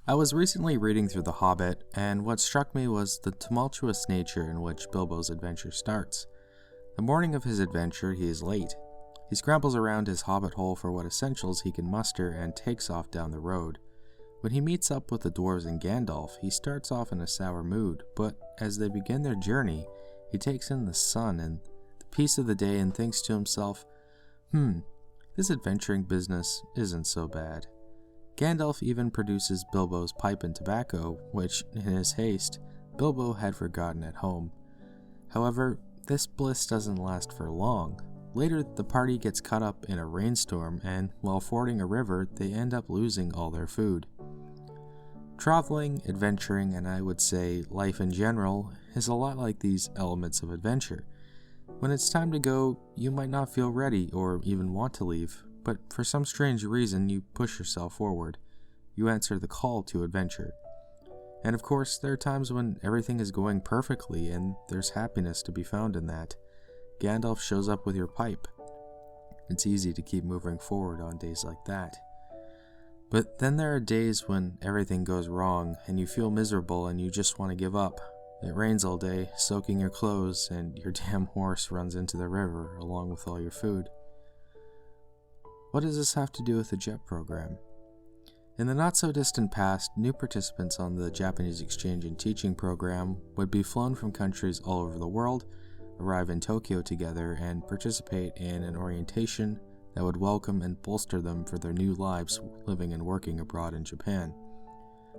I was recently reading through The Hobbit, and what struck me was the tumultuous nature in which Bilbo's adventure starts. The morning of his adventure, he is late. He scrambles around his hobbit hole for what essentials he can muster and takes off down the road. When he meets up with the dwarves and Gandalf, he starts off in a sour mood, but as they begin their journey, he takes in the sun and the peace of the day and thinks to himself, this adventuring business isn't so bad. Gandalf even produces Bilbo's pipe and tobacco, which, in his haste, Bilbo had forgotten at home. However, this bliss doesn't last for long. Later, the party gets caught up in a rainstorm, and while fording a river, they end up losing all their food. Traveling, adventuring, and I would say life in general, is a lot like these elements of adventure. When it's time to go, you might not feel ready or even want to leave, but for some strange reason, you push yourself forward. You answer the call to adventure. And of course, there are times when everything is going perfectly, and there's happiness to be found in that. Gandalf shows up with your pipe. It's easy to keep moving forward on days like that. But then there are days when everything goes wrong, and you feel miserable and you just want to give up. It rains all day, soaking your clothes, and your damn horse runs into the river along with all your food. What does this have to do with the JET program? In the not-so-distant past, new participants on the Japanese Exchange and Teaching program would be flown from countries all over the world, arrive in Tokyo together, and participate in an orientation that would welcome and bolster them for their new lives living and working abroad in Japan.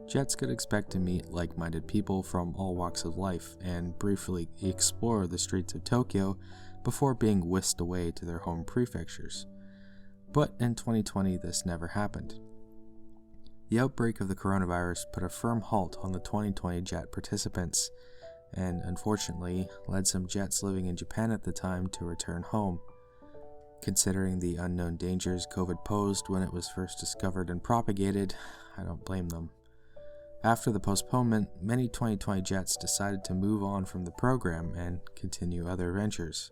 Jets could expect to meet like-minded people from all walks of life and briefly explore the streets of Tokyo before being whisked away to their home prefectures. But in 2020, this never happened. The outbreak of the coronavirus put a firm halt on the 2020 JET participants, and unfortunately led some Jets living in Japan at the time to return home. Considering the unknown dangers COVID posed when it was first discovered and propagated, I don't blame them. After the postponement, many 2020 Jets decided to move on from the program and continue other ventures.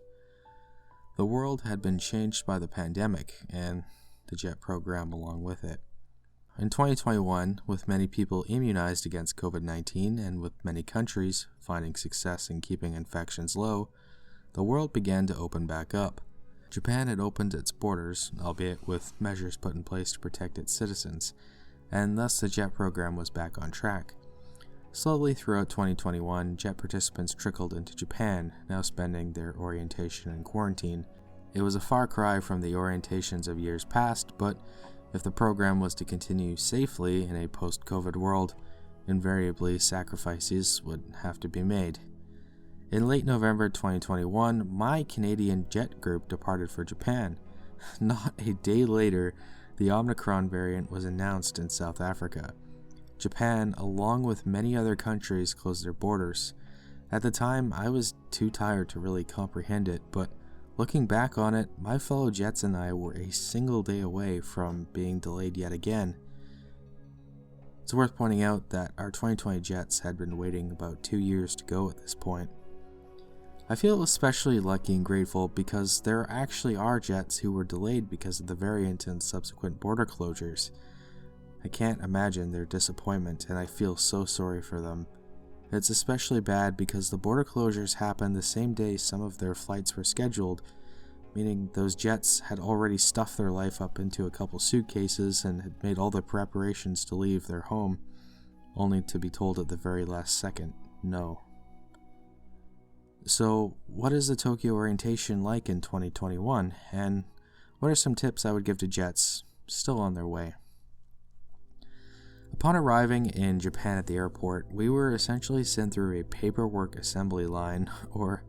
The world had been changed by the pandemic, and the JET program along with it. In 2021, with many people immunized against COVID-19 and with many countries finding success in keeping infections low, the world began to open back up. Japan had opened its borders, albeit with measures put in place to protect its citizens, and thus the JET program was back on track. Slowly throughout 2021, JET participants trickled into Japan, now spending their orientation in quarantine. It was a far cry from the orientations of years past, but if the program was to continue safely in a post-COVID world, invariably sacrifices would have to be made. In late November 2021, my Canadian JET group departed for Japan. Not a day later, the Omicron variant was announced in South Africa. Japan, along with many other countries, closed their borders. At the time, I was too tired to really comprehend it, but looking back on it, my fellow Jets and I were a single day away from being delayed yet again. It's worth pointing out that our 2020 Jets had been waiting about 2 years to go at this point. I feel especially lucky and grateful because there actually are Jets who were delayed because of the variant and subsequent border closures. I can't imagine their disappointment, and I feel so sorry for them. It's especially bad because the border closures happened the same day some of their flights were scheduled, meaning those Jets had already stuffed their life up into a couple suitcases and had made all the preparations to leave their home, only to be told at the very last second, no. So, what is the Tokyo orientation like in 2021, and what are some tips I would give to Jets still on their way? Upon arriving in Japan at the airport, we were essentially sent through a paperwork assembly line, or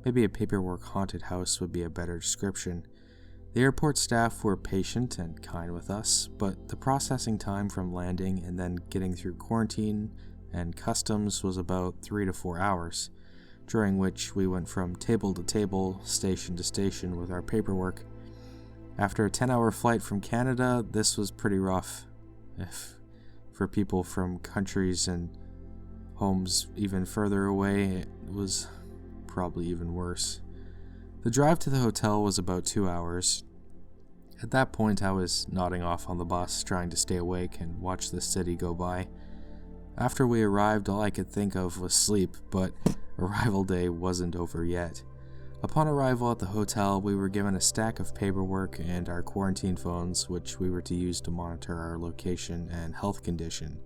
maybe a paperwork haunted house would be a better description. The airport staff were patient and kind with us, but the processing time from landing and then getting through quarantine and customs was about 3 to 4 hours, during which we went from table to table, station to station with our paperwork. After a 10-hour flight from Canada, this was pretty rough. For people from countries and homes even further away, it was probably even worse. The drive to the hotel was about 2 hours. At that point, I was nodding off on the bus, trying to stay awake and watch the city go by. After we arrived, all I could think of was sleep, but arrival day wasn't over yet. Upon arrival at the hotel, we were given a stack of paperwork and our quarantine phones, which we were to use to monitor our location and health condition.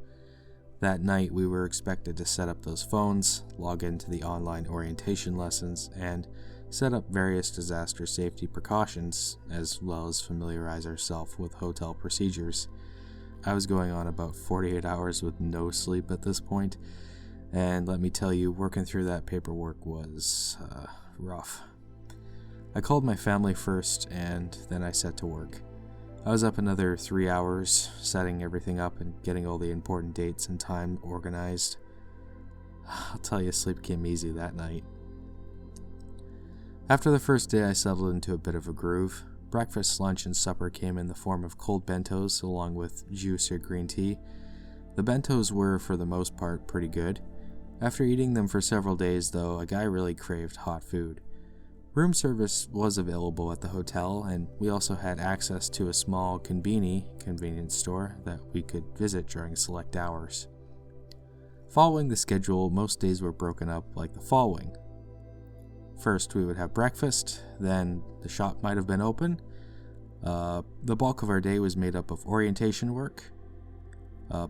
That night, we were expected to set up those phones, log into the online orientation lessons, and set up various disaster safety precautions, as well as familiarize ourselves with hotel procedures. I was going on about 48 hours with no sleep at this point, and let me tell you, working through that paperwork was rough. I called my family first, and then I set to work. I was up another 3 hours, setting everything up and getting all the important dates and time organized. I'll tell you, sleep came easy that night. After the first day, I settled into a bit of a groove. Breakfast, lunch, and supper came in the form of cold bentos along with juice or green tea. The bentos were, for the most part, pretty good. After eating them for several days, though, a guy really craved hot food. Room service was available at the hotel, and we also had access to a small convenience store that we could visit during select hours. Following the schedule, most days were broken up like the following. First, we would have breakfast, then the shop might have been open. The bulk of our day was made up of orientation work.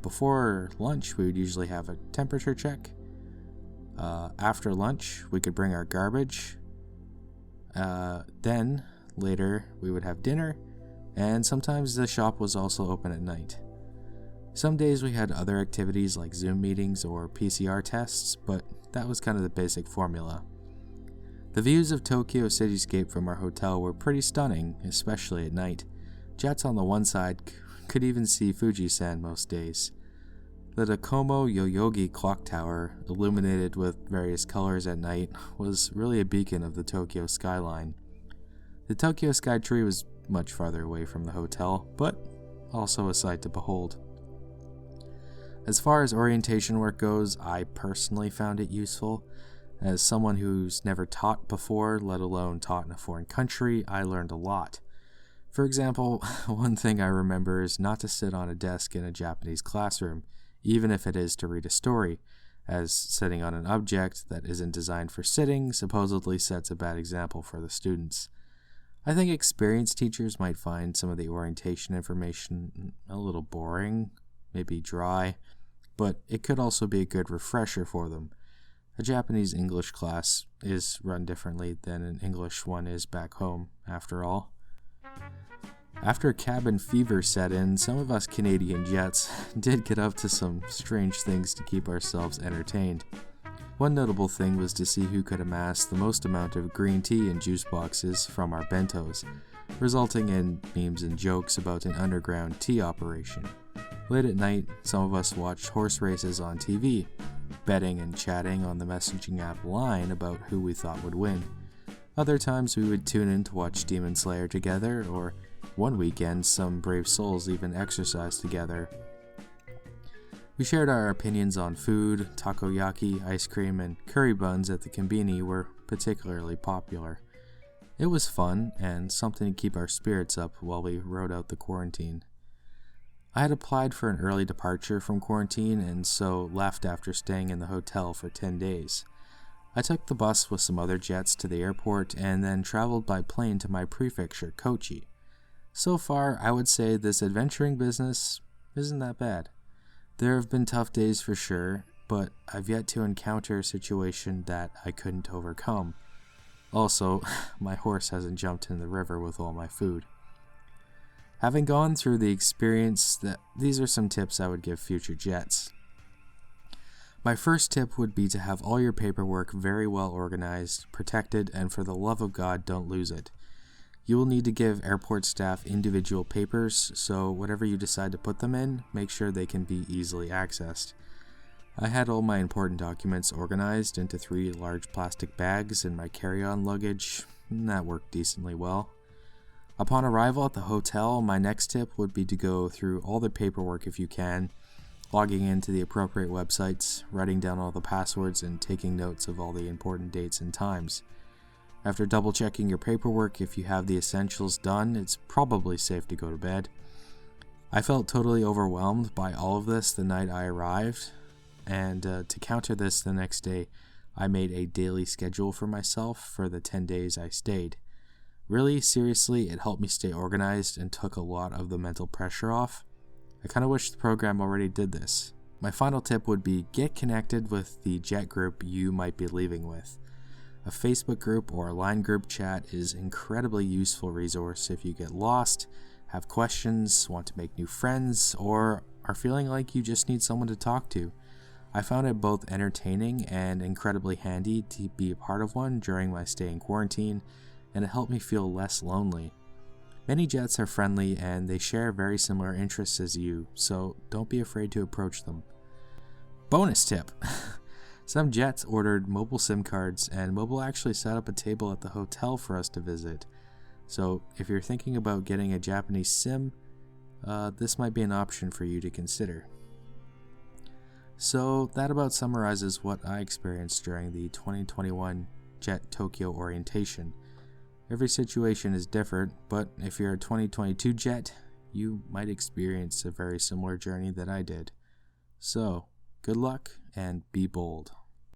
Before lunch, we would usually have a temperature check. After lunch, we could bring our garbage. Then, later, we would have dinner, and sometimes the shop was also open at night. Some days we had other activities like Zoom meetings or PCR tests, but that was kind of the basic formula. The views of Tokyo cityscape from our hotel were pretty stunning, especially at night. Jets on the one side could even see Fuji-san most days. The Docomo Yoyogi clock tower, illuminated with various colors at night, was really a beacon of the Tokyo skyline. The Tokyo Sky Tree was much farther away from the hotel, but also a sight to behold. As far as orientation work goes, I personally found it useful. As someone who's never taught before, let alone taught in a foreign country, I learned a lot. For example, one thing I remember is not to sit on a desk in a Japanese classroom, even if it is to read a story, as sitting on an object that isn't designed for sitting supposedly sets a bad example for the students. I think experienced teachers might find some of the orientation information a little boring, maybe dry, but it could also be a good refresher for them. A Japanese English class is run differently than an English one is back home, after all. After cabin fever set in, some of us Canadian Jets did get up to some strange things to keep ourselves entertained. One notable thing was to see who could amass the most amount of green tea and juice boxes from our bentos, resulting in memes and jokes about an underground tea operation. Late at night, some of us watched horse races on TV, betting and chatting on the messaging app Line about who we thought would win. Other times we would tune in to watch Demon Slayer together, or one weekend some brave souls even exercised together. We shared our opinions on food. Takoyaki, ice cream, and curry buns at the Konbini were particularly popular. It was fun, and something to keep our spirits up while we rode out the quarantine. I had applied for an early departure from quarantine, and so left after staying in the hotel for 10 days. I took the bus with some other jets to the airport, and then traveled by plane to my prefecture, Kochi. So far, I would say this adventuring business isn't that bad. There have been tough days for sure, but I've yet to encounter a situation that I couldn't overcome. Also, my horse hasn't jumped in the river with all my food. Having gone through the experience, these are some tips I would give future jets. My first tip would be to have all your paperwork very well organized, protected, and for the love of God, don't lose it. You will need to give airport staff individual papers, so whatever you decide to put them in, make sure they can be easily accessed. I had all my important documents organized into 3 large plastic bags in my carry-on luggage, and that worked decently well. Upon arrival at the hotel, my next tip would be to go through all the paperwork if you can, logging into the appropriate websites, writing down all the passwords, and taking notes of all the important dates and times. After double-checking your paperwork, if you have the essentials done, it's probably safe to go to bed. I felt totally overwhelmed by all of this the night I arrived. and to counter this the next day, I made a daily schedule for myself for the 10 days I stayed. Really, seriously, it helped me stay organized and took a lot of the mental pressure off. I kind of wish the program already did this. My final tip would be get connected with the Jet group you might be leaving with. A Facebook group or a line group chat is an incredibly useful resource if you get lost, have questions, want to make new friends, or are feeling like you just need someone to talk to. I found it both entertaining and incredibly handy to be a part of one during my stay in quarantine, and it helped me feel less lonely. Many Jets are friendly and they share very similar interests as you, so don't be afraid to approach them. Bonus tip! Some Jets ordered mobile SIM cards, and Mobile actually set up a table at the hotel for us to visit. So if you're thinking about getting a Japanese SIM, this might be an option for you to consider. So that about summarizes what I experienced during the 2021 Jet Tokyo orientation. Every situation is different, but if you're a 2022 Jet, you might experience a very similar journey that I did. So, good luck and be bold.